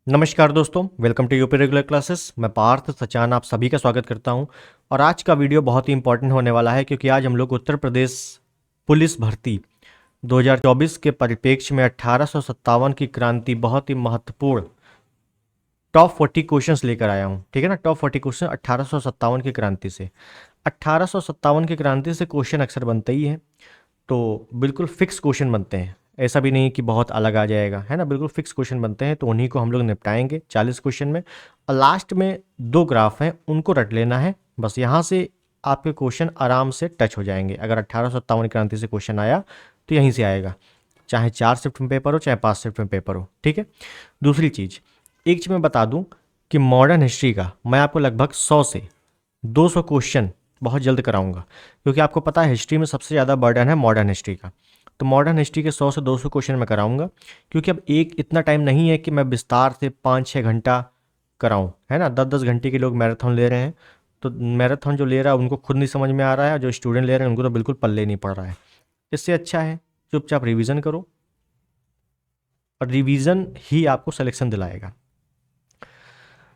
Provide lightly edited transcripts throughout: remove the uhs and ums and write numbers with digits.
नमस्कार दोस्तों, welcome to UP regular classes. मैं पार्थ सचान आप सभी का स्वागत करता हूं। और आज का वीडियो बहुत ही इंपॉर्टेंट होने वाला है क्योंकि आज हम लोग उत्तर प्रदेश पुलिस भर्ती 2024 के परिप्रेक्ष्य में 1857 की क्रांति बहुत ही महत्वपूर्ण टॉप 40 क्वेश्चंस लेकर आया हूं। ठीक है ना, टॉप 40 क्वेश्चन 1857 की क्रांति से। 1857 की क्रांति से क्वेश्चन अक्सर बनते ही हैं, तो बिल्कुल फिक्स क्वेश्चन बनते हैं। ऐसा भी नहीं कि बहुत अलग आ जाएगा, है ना। बिल्कुल फिक्स क्वेश्चन बनते हैं, तो उन्हीं को हम लोग निपटाएंगे 40 क्वेश्चन में। और लास्ट में दो ग्राफ हैं, उनको रट लेना है बस। यहाँ से आपके क्वेश्चन आराम से टच हो जाएंगे। अगर 1857 क्रांति से क्वेश्चन आया तो यहीं से आएगा, चाहे 4 शिफ्ट में पेपर हो चाहे 5 शिफ्ट में पेपर हो। ठीक है। दूसरी चीज़, एक चीज़ मैं बता दूं कि मॉडर्न हिस्ट्री का मैं आपको लगभग 100 से 200 क्वेश्चन बहुत जल्द कराऊंगा, क्योंकि आपको पता है हिस्ट्री में सबसे ज़्यादा बर्डन है मॉडर्न हिस्ट्री का। तो मॉडर्न हिस्ट्री के 100 से 200 क्वेश्चन मैं कराऊंगा, क्योंकि अब एक इतना टाइम नहीं है कि मैं विस्तार से 5-6 घंटा कराऊं, है ना। 10-10 घंटे के लोग मैराथन ले रहे हैं, तो मैराथन जो ले रहा है उनको खुद नहीं समझ में आ रहा है, जो स्टूडेंट ले रहे हैं उनको तो बिल्कुल पल्ले नहीं पड़ रहा है। इससे अच्छा है चुपचाप रिवीजन करो, और रिवीजन ही आपको सिलेक्शन दिलाएगा।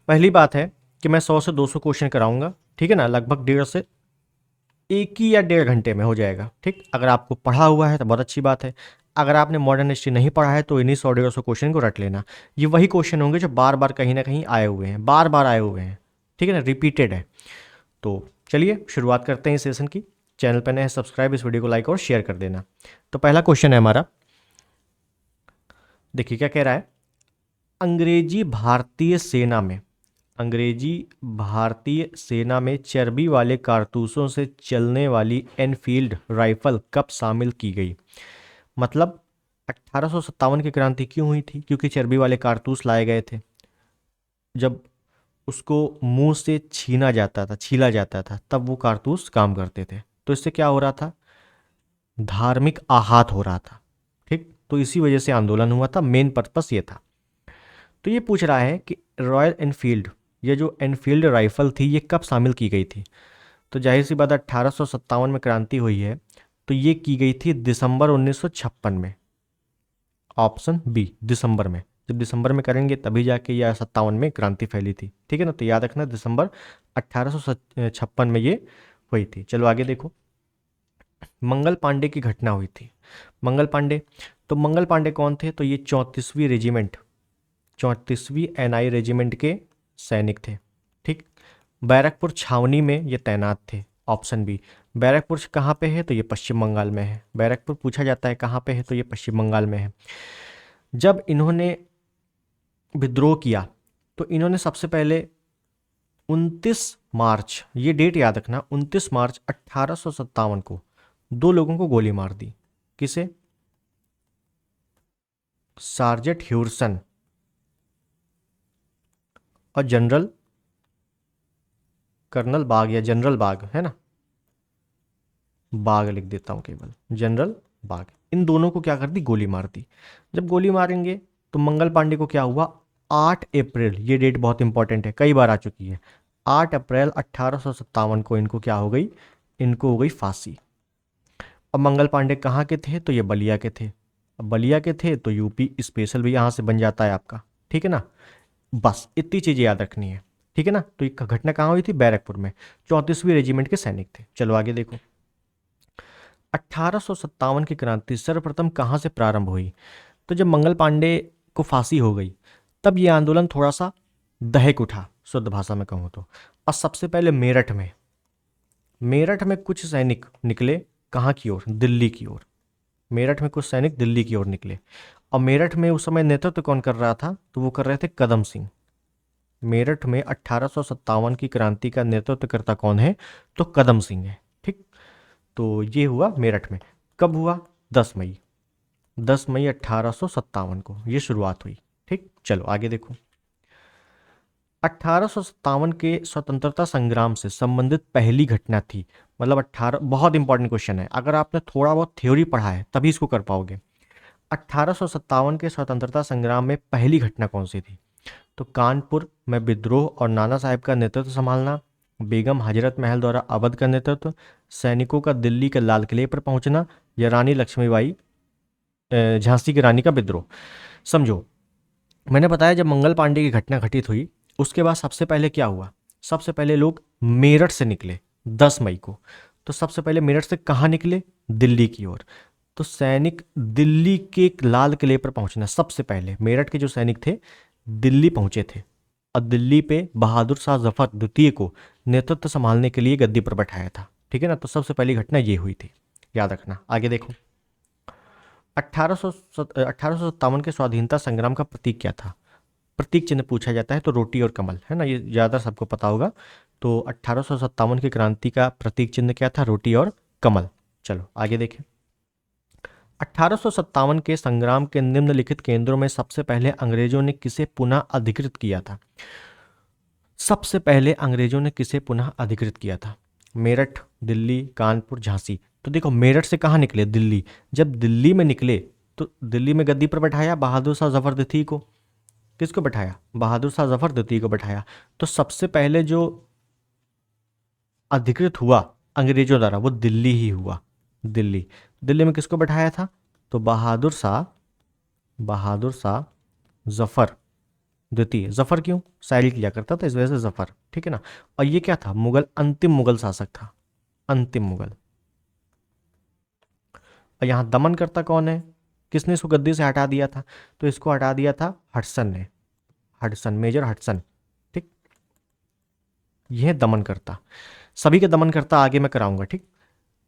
पहली बात है कि मैं 100 से 200 क्वेश्चन कराऊंगा, ठीक है ना। लगभग 1.5 से 1 या 1.5 घंटे में हो जाएगा। ठीक, अगर आपको पढ़ा हुआ है तो बहुत अच्छी बात है। अगर आपने मॉडर्न हिस्ट्री नहीं पढ़ा है तो इन्हीं 100-150 क्वेश्चन को रट लेना। ये वही क्वेश्चन होंगे जो बार बार कहीं ना कहीं आए हुए हैं, बार बार आए हुए हैं, ठीक है ना, रिपीटेड है। तो चलिए शुरुआत करते हैं इस सेशन की। चैनल पर नए हैं सब्सक्राइब, इस वीडियो को लाइक और शेयर कर देना। तो पहला क्वेश्चन है हमारा, देखिए क्या कह रहा है। अंग्रेजी भारतीय सेना में अंग्रेजी भारतीय सेना में चर्बी वाले कारतूसों से चलने वाली एनफील्ड राइफल कब शामिल की गई। मतलब 1857 की क्रांति क्यों हुई थी? क्योंकि चर्बी वाले कारतूस लाए गए थे। जब उसको मुंह से छीला जाता था, तब वो कारतूस काम करते थे। तो इससे क्या हो रहा था? धार्मिक आहत हो रहा था। ठीक, तो इसी वजह से आंदोलन हुआ था। मेन पर्पस ये था। तो ये पूछ रहा है कि रॉयल एनफील्ड, ये जो एनफील्ड राइफल थी, ये कब शामिल की गई थी? तो जाहिर सी बात 1857 में क्रांति हुई है, तो ये की गई थी दिसंबर 1956 में। ऑप्शन बी, दिसंबर में। जब दिसंबर में करेंगे तभी जाके यह 57 में क्रांति फैली थी। ठीक है ना, तो याद रखना दिसंबर 1856 में ये हुई थी। चलो आगे देखो। मंगल पांडे की घटना हुई थी। मंगल पांडे, तो मंगल पांडे कौन थे? तो ये 34वीं रेजिमेंट, 34वीं एनआई रेजिमेंट के सैनिक थे। ठीक, बैरकपुर छावनी में ये तैनात थे। Option B. बैरकपुर कहाँ पे है? तो ये पश्चिम बंगाल में है। बैरकपुर पूछा जाता है कहाँ पे है, तो ये पश्चिम बंगाल में है। जब इन्होंने विद्रोह किया तो इन्होंने सबसे पहले 29 मार्च, ये डेट याद रखना, 29 मार्च 1857 को दो लोगों को गोली मार दी। किसे? सार्जेंट ह्यूरसन और जनरल कर्नल बाग, या जनरल बाग, है ना, बाग लिख देता हूँ केवल, जनरल बाग। इन दोनों को क्या कर दी? गोली मार दी। जब गोली मारेंगे तो मंगल पांडे को क्या हुआ? 8 अप्रैल, ये डेट बहुत इंपॉर्टेंट है, कई बार आ चुकी है। 8 अप्रैल 1857 को इनको क्या हो गई? इनको हो गई फांसी। अब मंगल पांडे कहाँ के थे? तो ये बलिया के थे। अब बलिया के थे तो यूपी स्पेशल भी यहाँ से बन जाता है आपका। ठीक है ना, बस इतनी चीज़ें याद रखनी है। ठीक है ना, तो ये घटना कहाँ हुई थी? बैरकपुर में। 34वीं रेजिमेंट के सैनिक थे। चलो आगे देखो। 1857 की क्रांति सर्वप्रथम कहाँ से प्रारंभ हुई? तो जब मंगल पांडे को फांसी हो गई, तब ये आंदोलन थोड़ा सा दहक उठा, शुद्ध भाषा में कहूँ तो। और सबसे पहले मेरठ में कुछ सैनिक निकले। कहाँ की ओर? दिल्ली की ओर। मेरठ में कुछ सैनिक दिल्ली की ओर निकले। और मेरठ में उस समय नेतृत्व कौन कर रहा था? तो वो कर रहे थे कदम सिंह। मेरठ में 1857 की क्रांति का नेतृत्वकर्ता कौन है? तो कदम सिंह है। ठीक, तो ये हुआ मेरठ में। कब हुआ? 10 मई, 10 मई 1857 को ये शुरुआत हुई। ठीक, चलो आगे देखो। 1857 के स्वतंत्रता संग्राम से संबंधित पहली घटना थी। मतलब 18, बहुत इंपॉर्टेंट क्वेश्चन है, अगर आपने थोड़ा बहुत थ्योरी पढ़ा है तभी इसको कर पाओगे। 1857 के स्वतंत्रता संग्राम में पहली घटना कौन सी थी? तो कानपुर में विद्रोह और नाना साहब का नेतृत्व संभालना, बेगम हजरत महल द्वारा अवध का नेतृत्व, सैनिकों का दिल्ली के लाल किले पर पहुंचना, या रानी लक्ष्मीबाई झांसी की रानी का विद्रोह। समझो, मैंने बताया जब मंगल पांडे की घटना घटित हुई उसके बाद सबसे पहले क्या हुआ, सबसे पहले लोग मेरठ से निकले 10 मई को। तो सबसे पहले मेरठ से कहाँ निकले, दिल्ली की ओर। तो सैनिक दिल्ली के लाल किले पर पहुंचना, सबसे पहले मेरठ के जो सैनिक थे दिल्ली पहुंचे थे और दिल्ली पे बहादुर शाह जफर द्वितीय को नेतृत्व संभालने के लिए गद्दी पर बैठाया था। ठीक है ना, तो सबसे पहली घटना ये हुई थी, याद रखना। आगे देखो, 1857 के स्वाधीनता संग्राम का प्रतीक क्या था। प्रतीक चिन्ह पूछा जाता है तो रोटी और कमल, है ना, ये ज़्यादा सबको पता होगा। तो 1857 की क्रांति का प्रतीक चिन्ह क्या था, रोटी और कमल। चलो आगे देखें, 1857 के संग्राम के निम्नलिखित केंद्रों में सबसे पहले अंग्रेजों ने किसे पुनः अधिकृत किया था। सबसे पहले अंग्रेजों ने किसे पुनः अधिकृत किया था, मेरठ, दिल्ली, कानपुर, झांसी। तो देखो मेरठ से कहाँ निकले, दिल्ली। जब दिल्ली में निकले तो दिल्ली में गद्दी पर बैठाया बहादुर शाह जफर द्वितीय को। किसको बैठाया, बहादुर शाह जफर द्वितीय को बैठाया। तो सबसे पहले जो अधिकृत हुआ अंग्रेजों द्वारा वो दिल्ली ही हुआ, दिल्ली। दिल्ली में किसको बैठाया था, तो बहादुर शाह जफर द्वितीय। जफर क्यों, शायरी किया करता था इस वजह से जफर, ठीक है ना। और ये क्या था, मुगल, अंतिम मुगल शासक था, अंतिम मुगल। और यहाँ दमन करता कौन है, किसने इसको गद्दी से हटा दिया था, तो इसको हटा दिया था हडसन ने, हडसन, मेजर हडसन। ठीक, यह दमन करता, सभी के दमन करता आगे मैं कराऊंगा। ठीक,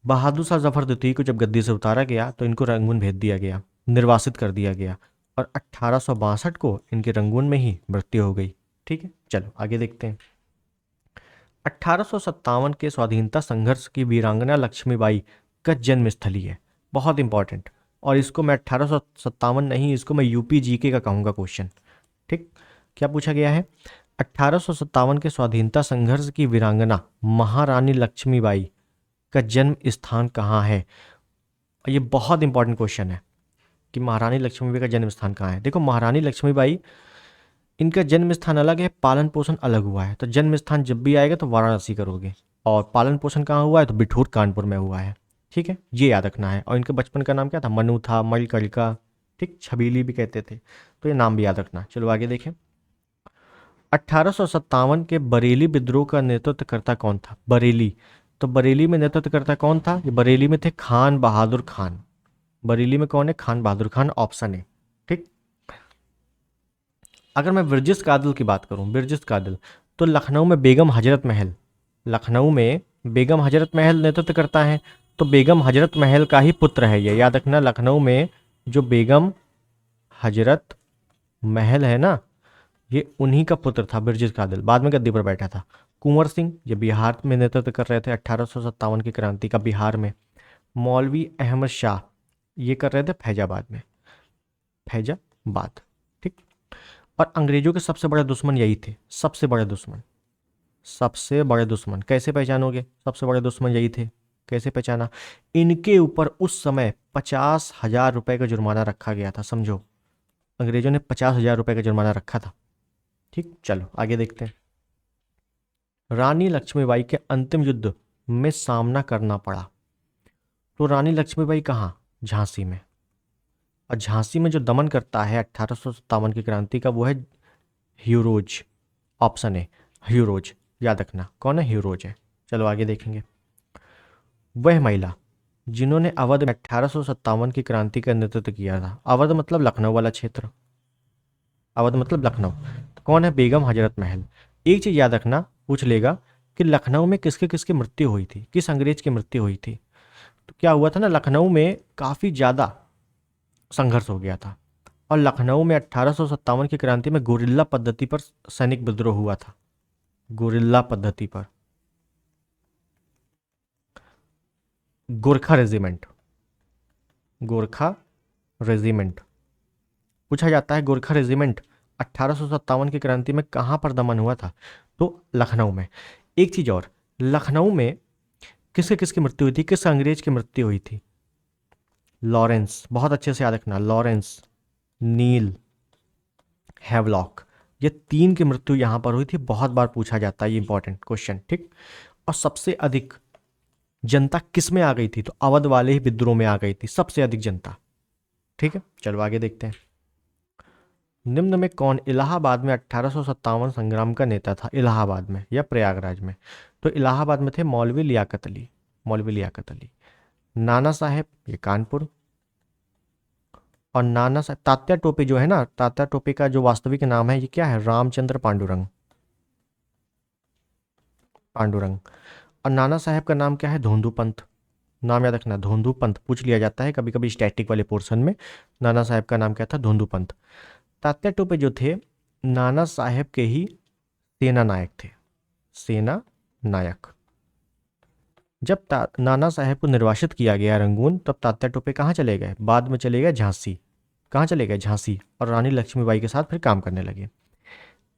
बहादुर शाह जफर द्वितीय को जब गद्दी से उतारा गया तो इनको रंगून भेज दिया गया, निर्वासित कर दिया गया और 1862 को इनके रंगून में ही मृत्यु हो गई। ठीक है, चलो आगे देखते हैं। 1857 के स्वाधीनता संघर्ष की वीरांगना लक्ष्मीबाई का जन्म स्थली है, बहुत इंपॉर्टेंट। और इसको मैं 1857 नहीं, इसको मैं यूपी जीके का कहूँगा क्वेश्चन। ठीक, क्या पूछा गया है, 1857 के स्वाधीनता संघर्ष की वीरांगना महारानी लक्ष्मीबाई का जन्म स्थान कहाँ है। ये बहुत इंपॉर्टेंट क्वेश्चन है कि महारानी लक्ष्मीबाई का जन्म स्थान कहाँ है। देखो महारानी लक्ष्मीबाई, इनका जन्म स्थान अलग है, पालन पोषण अलग हुआ है। तो जन्म स्थान जब भी आएगा तो वाराणसी करोगे, और पालन पोषण कहाँ हुआ है, तो बिठूर कानपुर में हुआ है। ठीक है, ये याद रखना है। और इनके बचपन का नाम क्या था, मनु था, मलकलिका, ठीक, छबीली भी कहते थे, तो ये नाम भी याद रखना। चलो आगे देखें, 1857 के बरेली विद्रोह का नेतृत्व करता कौन था, बरेली। तो बरेली में नेतृत्व करता कौन था, ये बरेली में थे खान बहादुर खान। बरेली में कौन है, खान बहादुर खान, ऑप्शन है। ठीक, अगर मैं बिरजिस कादिल की बात करूं, बिरजिस कादिल, तो लखनऊ में बेगम हजरत महल, लखनऊ में बेगम हजरत महल नेतृत्व करता है। तो बेगम हजरत महल का ही पुत्र है ये, याद रखना। लखनऊ में जो बेगम हजरत महल है ना, ये उन्हीं का पुत्र था बिरजिस कादिल, बाद में गद्दी पर बैठा था। कुंवर सिंह, ये बिहार में नेतृत्व कर रहे थे 1857 की क्रांति का, बिहार में। मौलवी अहमद शाह, ये कर रहे थे फैजाबाद में, फैजाबाद। ठीक, और अंग्रेजों के सबसे बड़े दुश्मन यही थे, सबसे बड़े दुश्मन, सबसे बड़े दुश्मन। कैसे पहचानोगे, सबसे बड़े दुश्मन यही थे, कैसे पहचाना, इनके ऊपर उस समय 50,000 रुपए का जुर्माना रखा गया था। समझो, अंग्रेजों ने 50,000 रुपए का जुर्माना रखा था। ठीक, चलो आगे देखते हैं। रानी लक्ष्मीबाई के अंतिम युद्ध में सामना करना पड़ा, तो रानी लक्ष्मीबाई कहाँ, झांसी में। और झांसी में जो दमन करता है 1857 की क्रांति का, वो है ह्यूरोज, ऑप्शन है ह्यूरोज, याद रखना कौन है, ह्यूरोज है। चलो आगे देखेंगे, वह महिला जिन्होंने अवध में 1857 की क्रांति का नेतृत्व किया था। अवध मतलब लखनऊ वाला क्षेत्र, अवध मतलब लखनऊ। तो कौन है, बेगम हजरत महल। एक चीज याद रखना, पूछ लेगा कि लखनऊ में किसके किसकी मृत्यु हुई थी, किस अंग्रेज की मृत्यु हुई थी। तो क्या हुआ था ना, लखनऊ में काफी ज्यादा संघर्ष हो गया था। और लखनऊ में 1857 की क्रांति में गोरिल्ला पद्धति पर सैनिक विद्रोह हुआ था, गोरिल्ला पद्धति पर। गोरखा रेजिमेंट, गोरखा रेजिमेंट पूछा जाता है। गोरखा रेजिमेंट 1857 की क्रांति में कहाँ पर दमन हुआ था, तो लखनऊ में। एक चीज और, लखनऊ में किसके किसकी मृत्यु हुई थी, किस अंग्रेज की मृत्यु हुई थी, लॉरेंस, बहुत अच्छे से याद रखना, लॉरेंस, नील, हैवलॉक, ये तीन की मृत्यु यहां पर हुई थी। बहुत बार पूछा जाता है ये इंपॉर्टेंट क्वेश्चन। ठीक, और सबसे अधिक जनता किस में आ गई थी, तो अवध वाले ही विद्रोह में आ गई थी सबसे अधिक जनता। ठीक है, चलो आगे देखते हैं। निम्न में कौन इलाहाबाद में 1857 संग्राम का नेता था? इलाहाबाद में या प्रयागराज में? तो इलाहाबाद में थे मौलवी लियाकत अली। मौलवी लियाकत अली। नाना साहेब ये कानपुर। और नाना साहब तात्या टोपे जो है ना, तात्या टोपे का जो वास्तविक नाम है ये क्या है? रामचंद्र पांडुरंग। पांडुरंग। और नाना साहब का नाम क्या है? धोंदू पंत। नाम याद रखना, धोंदू पंत पूछ लिया जाता है कभी कभी स्टैटिक वाले पोर्शन में। नाना साहब का नाम क्या था? धोंदू पंत। तात्या टोपे जो थे नाना साहब के ही सेना नायक थे। सेना नायक। जब नाना साहब को निर्वासित किया गया रंगून, तब तात्या टोपे कहाँ चले गए? बाद में चले गए झांसी। कहाँ चले गए? झांसी। और रानी लक्ष्मीबाई के साथ फिर काम करने लगे।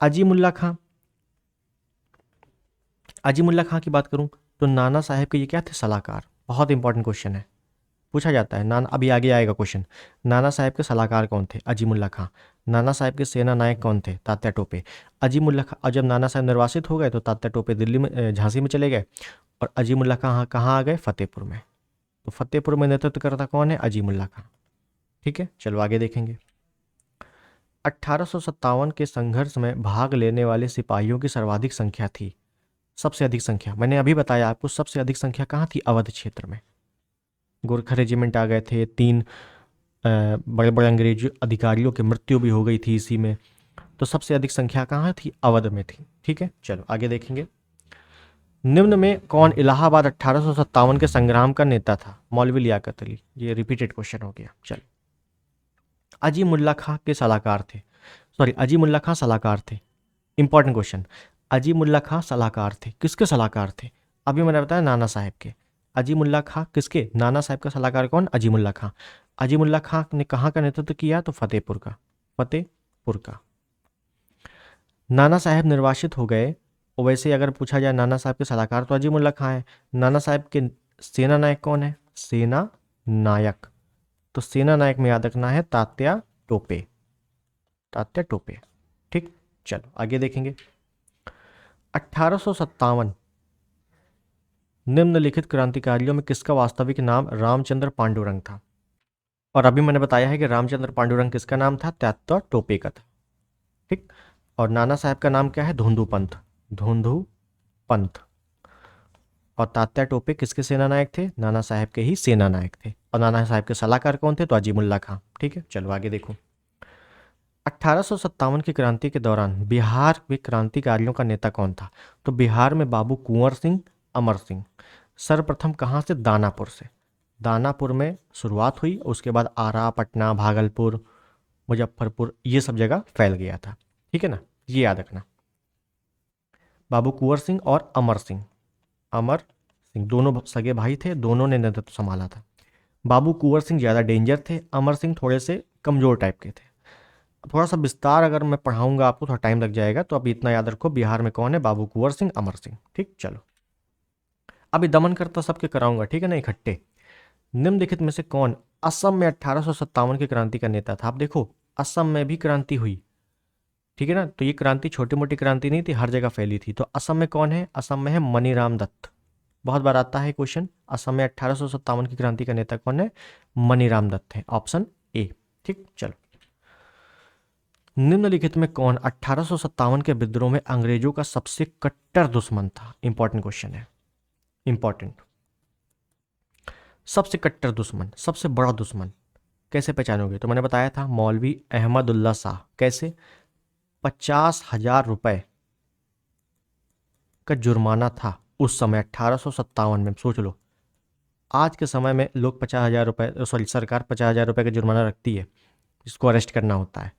अजीमुल्ला खां। अजीमुल्ला खां की बात करूं तो नाना साहब के ये क्या थे? सलाहकार। बहुत इंपॉर्टेंट क्वेश्चन है, पूछा जाता है। नाना अभी आगे आएगा क्वेश्चन। नाना साहब के सलाहकार कौन थे? अजीमुल्ला खां। नाना साहब के सेना नायक कौन थे? तात्या टोपे। अजीमुल्ला खां। और जब नाना साहब निर्वासित हो गए तो तात्या टोपे दिल्ली में झांसी में चले गए। और अजीमुल्ला खां कहाँ आ गए? फतेहपुर में। तो फतेहपुर में नेतृत्व करता कौन है? अजीमुल्ला खां। ठीक है, चलो आगे देखेंगे। 1857 के संघर्ष में भाग लेने वाले सिपाहियों की सर्वाधिक संख्या थी। सबसे अधिक संख्या मैंने अभी बताया आपको, सबसे अधिक संख्या कहाँ थी? अवध क्षेत्र में। गोरखा रेजिमेंट आ गए थे, 3 बड़े बड़े अंग्रेजी अधिकारियों की मृत्यु भी हो गई थी इसी में। तो सबसे अधिक संख्या कहाँ थी? अवध में थी। ठीक है, चलो आगे देखेंगे। निम्न में कौन इलाहाबाद 1857 के संग्राम का नेता था? मौलवी लियाकत अली। ये रिपीटेड क्वेश्चन हो गया। चलो, अजीमुल्ला खां के सलाहकार थे। सॉरी, अजीमुल्ला खां सलाहकार थे। Important question. अजीमुल्ला खां सलाहकार थे, किसके सलाहकार थे? अभी मैंने बताया नाना साहब के। अजीमुल्ला खां किसके? नाना साहब का सलाहकार कौन? अजीमुल्ला खां। अजीमुल्ला खां ने कहाँ का नेतृत्व किया? तो फतेहपुर का। फतेहपुर का। नाना साहब निर्वासित हो गए। वैसे अगर पूछा जाए नाना साहब के सलाहकार तो अजीमुल्ला खां है। नाना साहब के सेना नायक कौन है? सेना नायक। तो सेना नायक में याद रखना है तात्या टोपे। तात्या टोपे। ठीक, चलो आगे देखेंगे। 1857 निम्नलिखित क्रांतिकारियों में किसका वास्तविक नाम रामचंद्र पांडुरंग था? और अभी मैंने बताया है कि रामचंद्र पांडुरंग किसका नाम था? तात्या टोपे का था। ठीक। और नाना साहब का नाम क्या है? धोंदू पंत। धोंदू पंत। और तात्या टोपे किसके सेना नायक थे? नाना साहब के ही सेना नायक थे। और नाना साहब के सलाहकार कौन थे? तो अजीमुल्ला खां। ठीक है, चलो आगे देखो। 1857 की क्रांति के दौरान बिहार में क्रांतिकारियों का नेता कौन था? तो बिहार में बाबू कुंवर सिंह, अमर सिंह। सर्वप्रथम कहाँ से? दानापुर से। दानापुर में शुरुआत हुई, उसके बाद आरा, पटना, भागलपुर, मुजफ्फरपुर, ये सब जगह फैल गया था। ठीक है ना, ये याद रखना। बाबू कुंवर सिंह और अमर सिंह। अमर सिंह दोनों सगे भाई थे, दोनों ने नेतृत्व संभाला था। बाबू कुंवर सिंह ज़्यादा डेंजर थे, अमर सिंह थोड़े से कमज़ोर टाइप के थे। थोड़ा सा विस्तार अगर मैं पढ़ाऊंगा आपको थोड़ा टाइम लग जाएगा, तो अभी इतना याद रखो, बिहार में कौन है? बाबू कुंवर सिंह, अमर सिंह। ठीक, चलो अभी दमन करता सबके कराऊंगा, ठीक है ना, इकट्ठे। निम्नलिखित में से कौन असम में 1857 की क्रांति का नेता था? आप देखो, असम में भी क्रांति हुई। ठीक है ना, तो ये क्रांति छोटी मोटी क्रांति नहीं थी, हर जगह फैली थी। तो असम में कौन है? असम में है मनीराम दत्त। बहुत बार आता है क्वेश्चन, असम में 1857 की क्रांति का नेता कौन है? मनीराम दत्त है, ऑप्शन ए। ठीक, चलो। निम्नलिखित में कौन 1857 के विद्रोह में अंग्रेजों का सबसे कट्टर दुश्मन था? इंपॉर्टेंट क्वेश्चन है, इंपॉर्टेंट। सबसे कट्टर दुश्मन, सबसे बड़ा दुश्मन कैसे पहचानोगे? तो मैंने बताया था मौलवी अहमदुल्ला शाह। कैसे? 50,000 रुपए का जुर्माना था उस समय 1857 में। सोच लो, आज के समय में लोग 50,000 रुपए, सॉरी सरकार 50,000 रुपए का जुर्माना रखती है जिसको अरेस्ट करना होता है।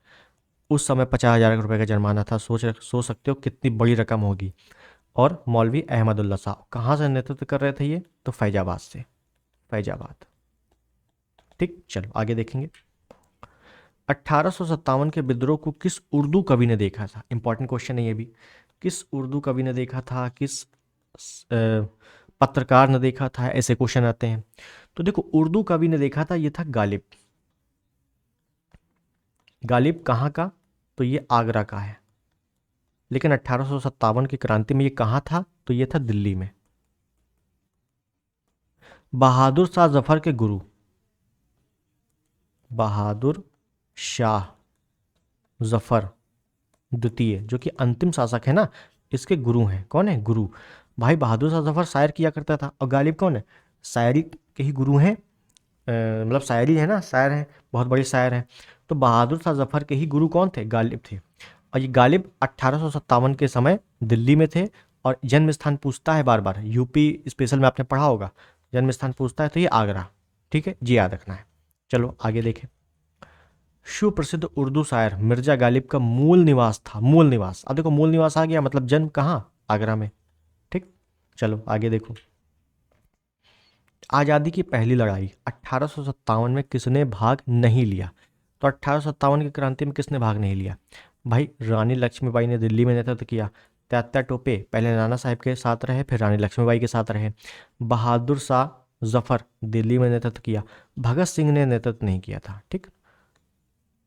उस समय 50,000 रुपए का जुर्माना था। सोच सकते हो कितनी बड़ी रकम होगी। और मौलवी अहमदुल्ला शाह कहाँ से नेतृत्व कर रहे थे ये? तो फैजाबाद से। फैजाबाद। ठीक, चलो आगे देखेंगे। 1857 के विद्रोह को किस उर्दू कवि ने देखा था? इंपॉर्टेंट क्वेश्चन है ये भी। किस उर्दू कवि ने देखा था? किस पत्रकार ने देखा था? ऐसे क्वेश्चन आते हैं। तो देखो, उर्दू कवि ने देखा था, ये था गालिब। गालिब कहाँ का? तो ये आगरा का है। लेकिन 1857 की क्रांति में ये कहाँ था? तो ये था दिल्ली में। बहादुर शाह जफर के गुरु, बहादुर शाह जफर द्वितीय जो कि अंतिम शासक है ना, इसके गुरु हैं। कौन है? गुरु। भाई बहादुर शाह जफर शायर किया करता था, और गालिब कौन है? शायरी के ही गुरु हैं। मतलब शायरी है ना, शायर हैं, बहुत बड़े शायर हैं। तो बहादुर शाह जफर के ही गुरु कौन थे? गालिब थे। और ये गालिब 1857 के समय दिल्ली में थे। और जन्म स्थान पूछता है बार बार, यूपी स्पेशल में आपने पढ़ा होगा, जन्म स्थान पूछता है तो ये आगरा। ठीक है जी, याद रखना है। चलो आगे देखें। सुप्रसिद्ध उर्दू शायर मिर्जा गालिब का मूल निवास था, मूल निवास। अब देखो मूल निवास आ गया, मतलब जन्म कहाँ? आगरा में। ठीक, चलो आगे देखो। आज़ादी की पहली लड़ाई 1857 में किसने भाग नहीं लिया? तो 1857 की क्रांति में किसने भाग नहीं लिया? भाई रानी लक्ष्मीबाई ने दिल्ली में नेतृत्व किया। तात्या टोपे पहले नाना साहब के साथ रहे, फिर रानी लक्ष्मीबाई के साथ रहे। बहादुर शाह जफर दिल्ली में नेतृत्व किया। भगत सिंह ने नेतृत्व नहीं किया था। ठीक,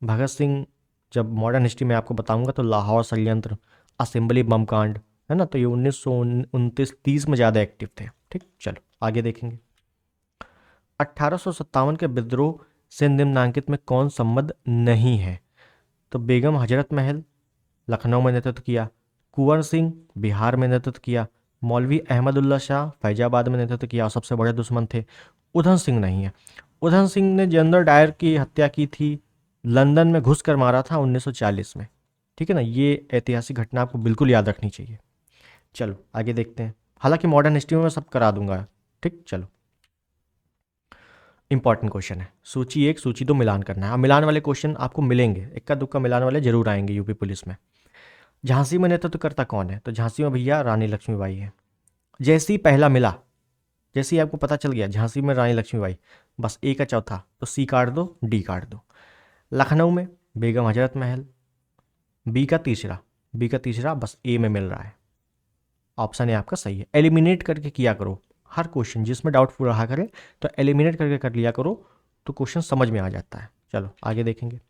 भगत सिंह जब मॉडर्न हिस्ट्री में आपको बताऊंगा तो लाहौर षड्यंत्र, असेंबली बम कांड, है ना, तो ये 1929-30 में ज़्यादा एक्टिव थे। ठीक, चलो आगे देखेंगे। 1857 के विद्रोह से निम्नांकित में कौन संबद्ध नहीं है? तो बेगम हजरत महल लखनऊ में नेतृत्व किया, कुंवर सिंह बिहार में नेतृत्व किया, मौलवी अहमदुल्ला शाह फैजाबाद में नेतृत्व किया, और सबसे बड़े दुश्मन थे उधम सिंह नहीं है। उधम सिंह ने जनरल डायर की हत्या की थी, लंदन में घुस कर मारा था 1940 में। ठीक है ना, ये ऐतिहासिक घटना आपको बिल्कुल याद रखनी चाहिए। चलो आगे देखते हैं, हालांकि मॉडर्न हिस्ट्री में मैं सब करा दूंगा। ठीक, चलो इंपॉर्टेंट क्वेश्चन है। सूची 1 सूची 2 मिलान करना है। अब मिलान वाले क्वेश्चन आपको मिलेंगे, इक्का दुक्का मिलान वाले जरूर आएंगे यूपी पुलिस में। झांसी में नेतृत्व करता कौन है? तो झांसी में भैया रानी लक्ष्मीबाई है। जैसे ही पहला मिला, जैसे ही आपको पता चल गया झांसी में रानी लक्ष्मीबाई, बस ए का चौथा, तो सी काट दो, डी काट दो। लखनऊ में बेगम हजरत महल, बी का तीसरा बस ए में मिल रहा है। ऑप्शन ए आपका सही है। एलिमिनेट करके किया करो हर क्वेश्चन, जिसमें डाउटफुल रहा करे तो एलिमिनेट करके कर लिया करो, तो क्वेश्चन समझ में आ जाता है। चलो आगे देखेंगे।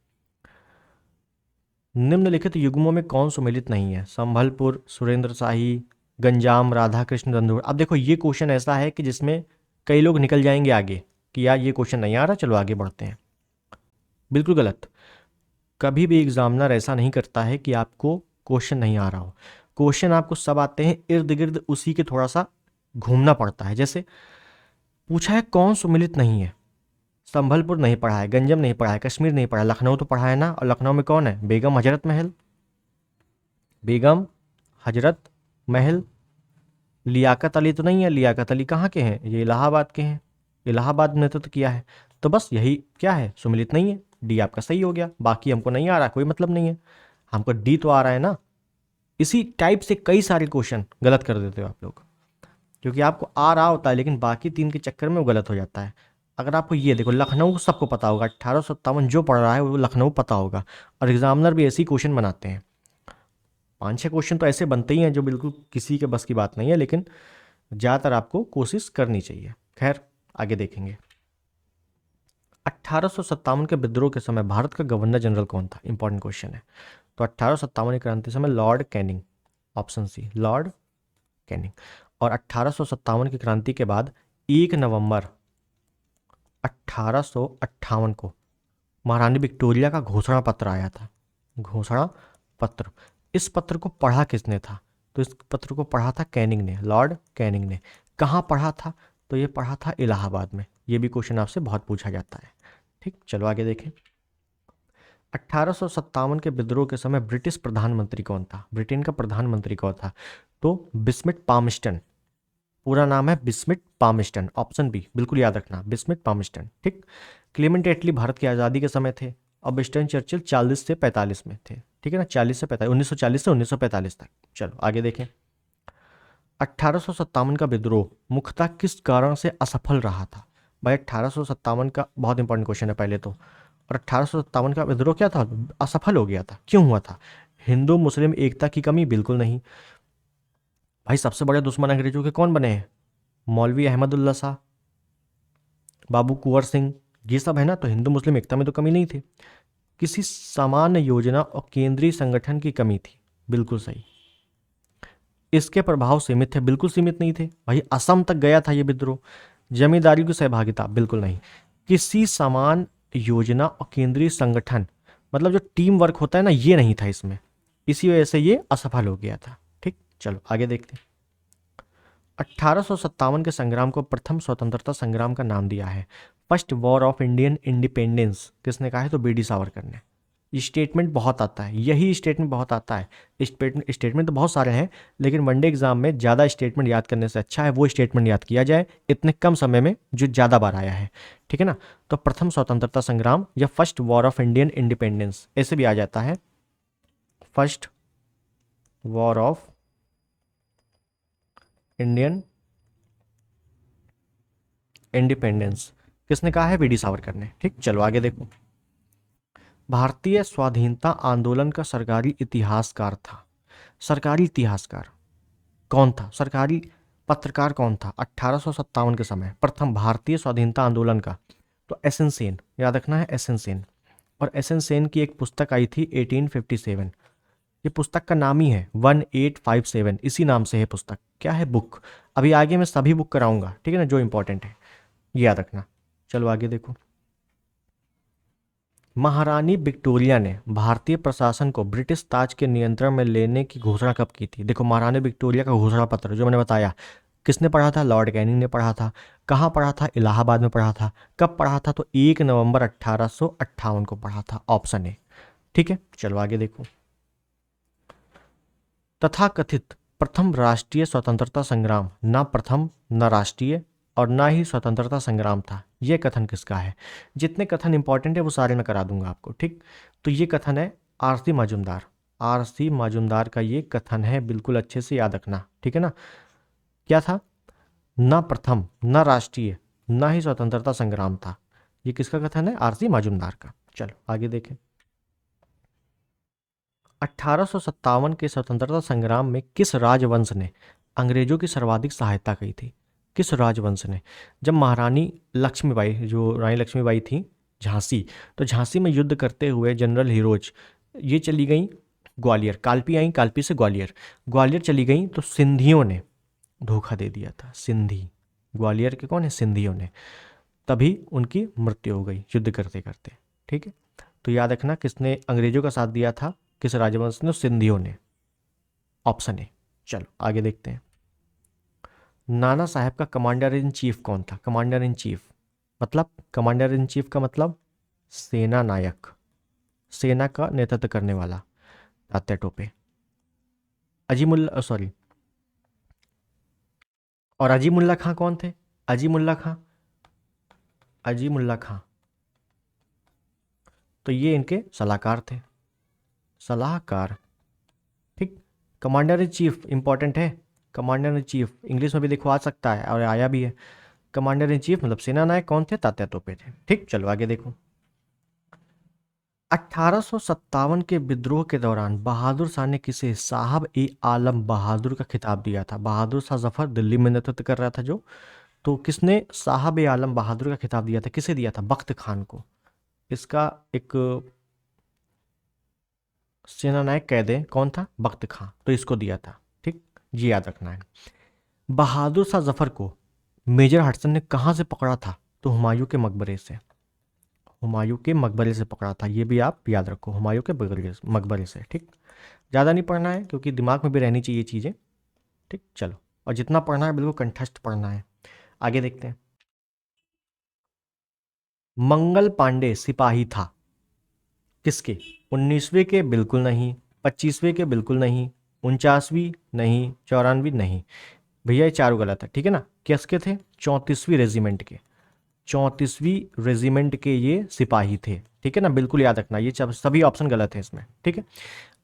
निम्नलिखित युग्मों में कौन सुमेलित नहीं है? संभलपुर, सुरेंद्र शाही, गंजाम, राधा कृष्ण रणधीर। अब देखो ये क्वेश्चन ऐसा है कि जिसमें कई लोग निकल जाएंगे आगे कि यार ये क्वेश्चन नहीं आ रहा, चलो आगे बढ़ते हैं। बिल्कुल गलत। कभी भी एग्जामिनर ऐसा नहीं करता है कि आपको क्वेश्चन नहीं आ रहा हो। क्वेश्चन आपको सब आते हैं, इर्द गिर्द उसी के थोड़ा सा घूमना पड़ता है। जैसे पूछा है कौन सुमेलित नहीं है, संभलपुर नहीं पढ़ा है, गंजम नहीं पढ़ा है, कश्मीर नहीं पढ़ा है, लखनऊ तो पढ़ा है ना, और लखनऊ में कौन है? बेगम हजरत महल। बेगम हजरत महल। लियाकत अली तो नहीं है, लियाकत अली कहाँ के हैं? ये इलाहाबाद के हैं, इलाहाबाद में नेतृत्व किया है। तो बस यही क्या है, सुमेलित नहीं है। डी आपका सही हो गया। बाकी हमको नहीं आ रहा, कोई मतलब नहीं है, हमको डी तो आ रहा है ना। इसी टाइप से कई सारे क्वेश्चन गलत कर देते हो आप लोग, क्योंकि आपको आ रहा होता है लेकिन बाकी 3 के चक्कर में वो गलत हो जाता है। अगर आपको ये देखो, लखनऊ सबको पता होगा, 1857 जो पढ़ रहा है वो लखनऊ पता होगा, और एग्जामिनर भी ऐसे ही क्वेश्चन बनाते हैं। 5-6 क्वेश्चन तो ऐसे बनते ही हैं जो बिल्कुल किसी के बस की बात नहीं है, लेकिन ज़्यादातर आपको कोशिश करनी चाहिए। खैर आगे देखेंगे। 1857 के विद्रोह के समय भारत का गवर्नर जनरल कौन था? इंपॉर्टेंट क्वेश्चन है। तो 1857 की क्रांति समय Lord Canning, option C Lord Canning. और 1857 की क्रांति के बाद 1 नवंबर 1858 को महारानी विक्टोरिया का घोषणा पत्र आया था। घोषणा पत्र, इस पत्र को पढ़ा किसने था? तो इस पत्र को पढ़ा था कैनिंग ने, लॉर्ड कैनिंग ने। कहाँ पढ़ा था? तो ये पढ़ा था इलाहाबाद में। ये भी क्वेश्चन आपसे बहुत पूछा जाता है। ठीक, चलो आगे देखें। 1857 के विद्रोह के समय ब्रिटिश प्रधानमंत्री कौन था? ब्रिटेन का प्रधानमंत्री कौन था? तो बिस्मिट पामस्टन। पूरा नाम है बिस्मिट पामस्टन, ऑप्शन बी बिल्कुल याद रखना, बिस्मिट पामस्टन। ठीक, क्लेमेंट एटली भारत की आज़ादी के समय थे, और विंस्टन चर्चिल 40 से 45 में थे। ठीक है ना, 40 से 45, 1940 से 1945 तक। चलो आगे देखें। 1857 का विद्रोह मुख्यतः किस कारण से असफल रहा था? भाई 1857 का बहुत इंपॉर्टेंट क्वेश्चन है पहले तो। और 1857 का विद्रोह क्या था? असफल हो गया था। क्यों हुआ था? हिंदू मुस्लिम एकता की कमी? बिल्कुल नहीं। भाई सबसे बड़े दुश्मन अंग्रेजों के कौन बने हैं? मौलवी अहमदुल्ला शाह, बाबू कुंवर सिंह, ये सब है ना, तो हिंदू मुस्लिम एकता में तो कमी नहीं थी। किसी सामान्य योजना और केंद्रीय संगठन की कमी थी? बिल्कुल सही। इसके प्रभाव सीमित थे? बिल्कुल सीमित नहीं थे। भाई असम तक गया था ये विद्रोह। जमींदारी की सहभागिता? बिल्कुल नहीं। किसी समान योजना और केंद्रीय संगठन, मतलब जो टीम वर्क होता है ना, ये नहीं था इसमें, इसी वजह से ये असफल हो गया था। ठीक, चलो आगे देखते हैं। 1857 के संग्राम को प्रथम स्वतंत्रता संग्राम का नाम दिया है। First war of Indian independence किसने कहा है? तो बीडी सावरकर ने। स्टेटमेंट बहुत आता है, यही स्टेटमेंट बहुत आता है। स्टेटमेंट तो बहुत सारे हैं, लेकिन वनडे एग्जाम में ज़्यादा स्टेटमेंट याद करने से अच्छा है वो स्टेटमेंट याद किया जाए इतने कम समय में जो ज़्यादा बार आया है। ठीक है ना? तो प्रथम स्वतंत्रता संग्राम या first war of Indian independence ऐसे भी आ जाता है, first war of Indian independence किसने कहा है? बीडी सावरकर ने। ठीक, चलो आगे देखो। भारतीय स्वाधीनता आंदोलन का सरकारी इतिहासकार था। सरकारी इतिहासकार कौन था? सरकारी पत्रकार कौन था 1857 के समय प्रथम भारतीय स्वाधीनता आंदोलन का? तो एस एन सेन, याद रखना है, एस एन सेन। और एस एन सेन की एक पुस्तक आई थी 1857। ये पुस्तक का नाम ही है 1857, इसी नाम से है पुस्तक। क्या है? बुक। अभी आगे मैं सभी बुक कराऊंगा, ठीक है ना, जो इंपॉर्टेंट है ये याद रखना। चलो आगे देखो। महारानी विक्टोरिया ने भारतीय प्रशासन को ब्रिटिश ताज के नियंत्रण में लेने की घोषणा कब की थी? देखो, महारानी विक्टोरिया का घोषणा पत्र जो मैंने बताया, किसने पढ़ा था? लॉर्ड कैनिंग ने पढ़ा था। कहाँ पढ़ा था? इलाहाबाद में पढ़ा था। कब पढ़ा था? तो 1 नवंबर 1858 को पढ़ा था, ऑप्शन ए। ठीक है, चलो आगे देखो। तथाकथित प्रथम राष्ट्रीय स्वतंत्रता संग्राम ना प्रथम, न राष्ट्रीय और ना ही स्वतंत्रता संग्राम था, यह कथन किसका है? जितने कथन इंपॉर्टेंट है वो सारे मैं करा दूंगा आपको। ठीक, तो ये कथन है आर.सी. मजूमदार। आर.सी. मजूमदार का ये कथन है, बिल्कुल अच्छे से याद रखना। ठीक है ना? क्या था? ना प्रथम, ना राष्ट्रीय, ना ही स्वतंत्रता संग्राम था। ये किसका कथन है? आर.सी. मजूमदार का। चलो आगे देखें। 1857 के स्वतंत्रता संग्राम में किस राजवंश ने अंग्रेजों की सर्वाधिक सहायता की थी? किस राजवंश ने? जब महारानी लक्ष्मीबाई, जो रानी लक्ष्मीबाई थी झांसी, तो झांसी में युद्ध करते हुए जनरल हिरोज ये चली गई ग्वालियर, कालपी आई, कालपी से ग्वालियर, ग्वालियर चली गई, तो सिंधियों ने धोखा दे दिया था। सिंधी, ग्वालियर के कौन है? सिंधियों ने। तभी उनकी मृत्यु हो गई युद्ध करते करते। ठीक है, तो याद रखना किसने अंग्रेजों का साथ दिया था, किस राजवंश ने? सिंधियों ने, ऑप्शन ए। चलो आगे देखते हैं। नाना साहब का कमांडर इन चीफ कौन था? कमांडर इन चीफ मतलब, कमांडर इन चीफ का मतलब सेना नायक, सेना का नेतृत्व करने वाला, तात्या टोपे। अजीमुल्ला, सॉरी, और अजीमुल्ला खां कौन थे? अजीमुल्ला खां, अजीमुल्ला खां तो ये इनके सलाहकार थे, सलाहकार। ठीक, कमांडर इन चीफ इंपॉर्टेंट है। कमांडर इन चीफ इंग्लिश में भी देखो आ सकता है और आया भी है। कमांडर इन चीफ मतलब सेना नायक कौन थे? तात्या तोपे थे। ठीक, चलो आगे देखो। 1857 के विद्रोह के दौरान बहादुर शाह ने किसे साहब ए आलम बहादुर का खिताब दिया था? बहादुर शाह जफर दिल्ली में नेतृत्व कर रहा था जो, तो किसने साहब ए आलम बहादुर का खिताब दिया था? किसे दिया था? बख्त खान को। इसका एक सेना नायक कैदे कौन था? बख्त खां, तो इसको दिया था। ठीक, ये याद रखना है। बहादुर शाह जफर को मेजर हडसन ने कहाँ से पकड़ा था? तो हुमायूं के मकबरे से, हुमायूं के मकबरे से पकड़ा था। ये भी आप याद रखो, हुमायूं के मकबरे से। ठीक, ज़्यादा नहीं पढ़ना है क्योंकि दिमाग में भी रहनी चाहिए चीज़ें। ठीक, चलो, और जितना पढ़ना है बिल्कुल कंठस्थ पढ़ना है। आगे देखते हैं। मंगल पांडे सिपाही था किसके? 19वीं के बिल्कुल नहीं, 25वीं के बिल्कुल नहीं, 49वीं नहीं, 94वीं नहीं। भैया ये चारों गलत है। ठीक है ना? किसके थे? 34वीं रेजिमेंट के, 34वीं रेजिमेंट के ये सिपाही थे। ठीक है ना? बिल्कुल याद रखना, ये सभी ऑप्शन गलत है इसमें। ठीक है,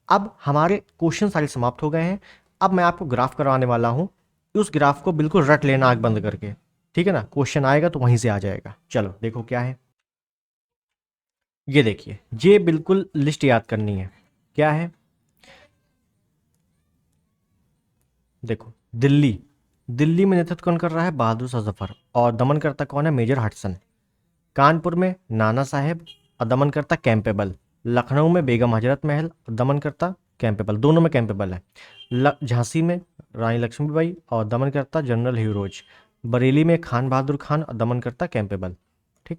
अब हमारे क्वेश्चन सारे समाप्त हो गए हैं। अब मैं आपको ग्राफ करवाने वाला हूं, उस ग्राफ को बिल्कुल रट लेना आंख बंद करके। ठीक है ना? क्वेश्चन आएगा तो वहीं से आ जाएगा। चलो देखो क्या है। ये देखिए, ये बिल्कुल लिस्ट याद करनी है। क्या है? देखो, दिल्ली, दिल्ली में नेतृत्व कौन कर रहा है? बहादुर शाह जफर। और दमन करता कौन है? Major Hudson. कानपुर में नाना साहेब और दमन करता कैंपेबल। लखनऊ में बेगम हजरत महल और दमन करता कैंपेबल, दोनों में कैंपेबल है। झांसी में रानी लक्ष्मीबाई और दमन करता जनरल ह्यूरोज। बरेली में खान बहादुर खान और दमन करता कैंपेबल। ठीक,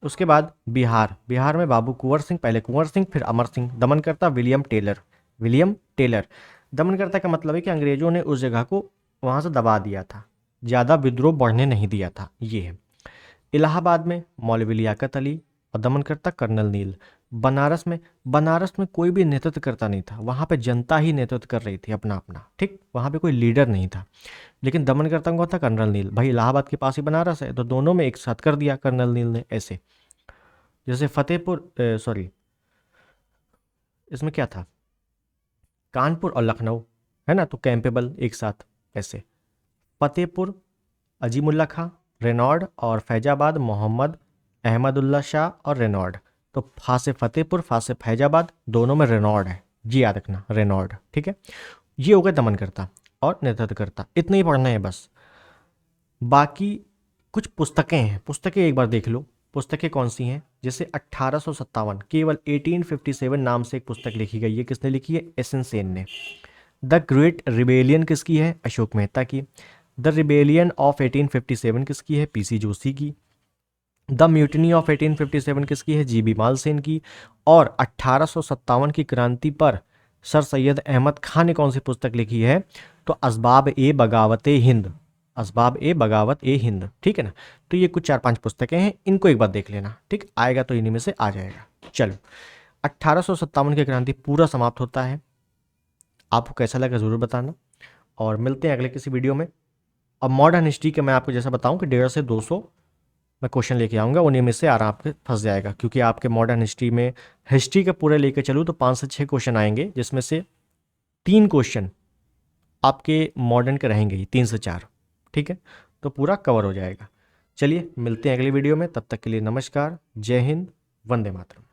उसके बाद बिहार, बिहार में बाबू कुंवर सिंह, पहले कुंवर सिंह फिर अमर सिंह। दमनकर्ता विलियम टेलर, विलियम टेलर। दमनकर्ता का मतलब है कि अंग्रेजों ने उस जगह को वहाँ से दबा दिया था, ज़्यादा विद्रोह बढ़ने नहीं दिया था, ये है। इलाहाबाद में मौलवी लियाकत अली और दमनकर्ता कर्नल नील। बनारस में कोई भी नेतृत्व करता नहीं था, वहाँ पे जनता ही नेतृत्व कर रही थी अपना अपना, ठीक, वहाँ पे कोई लीडर नहीं था। लेकिन दमनकर्ता कौन था? कर्नल नील। भाई इलाहाबाद के पास ही बनारस है, तो दोनों में एक साथ कर दिया कर्नल नील ने ऐसे। जैसे फतेहपुर, सॉरी, इसमें क्या था, कानपुर और लखनऊ है ना, तो कैंपेबल एक साथ ऐसे। फतेहपुर अजीमुल्ला खां रेनॉर्ड और फैजाबाद मोहम्मद अहमदुल्ला शाह और रेनॉर्ड। तो फा से फतेहपुर, फा से फैजाबाद, दोनों में रेनॉर्ड है, जी याद रखना, रेनॉर्ड, ठीक है। ये हो गए दमनकर्ता और नेतृत्वकर्ता, इतने ही पढ़ना है बस। बाकी कुछ पुस्तकें हैं, पुस्तकें एक बार देख लो। पुस्तकें कौन सी हैं? जैसे 1857, केवल 1857 नाम से एक पुस्तक लिखी गई है। किसने लिखी है? एस.एन. सेन ने। द ग्रेट रिबेलियन किसकी है? अशोक मेहता की। द रिबेलियन ऑफ 1857 किसकी है? पीसी जोशी की। द म्यूटिनी ऑफ 1857 किसकी है? जीबी मालसेन की। और 1857 की क्रांति पर सर सैयद अहमद खान ने कौन सी पुस्तक लिखी है? तो असबाब ए बगावत ए हिंद, असबाब ए बगावत ए हिंद, ठीक है ना। तो ये कुछ 4-5 पुस्तकें हैं, इनको एक बार देख लेना, ठीक, आएगा तो इन्हीं में से आ जाएगा। चलो, 1857 की क्रांति पूरा समाप्त होता है। आपको कैसा लगा ज़रूर बताना, और मिलते हैं अगले किसी वीडियो में। अब मॉडर्न हिस्ट्री के मैं आपको जैसा बताऊं कि 150 से 200 मैं क्वेश्चन लेके आऊँगा, उन्हीं में से आराम से फंस जाएगा, क्योंकि आपके मॉडर्न हिस्ट्री में हिस्ट्री के पूरे लेके चलूँ तो 5 से 6 क्वेश्चन आएंगे, जिसमें से 3 क्वेश्चन आपके मॉडर्न के रहेंगे ही, 3 से 4, ठीक है, तो पूरा कवर हो जाएगा। चलिए मिलते हैं अगली वीडियो में, तब तक के लिए नमस्कार, जय हिंद, वंदे मातरम।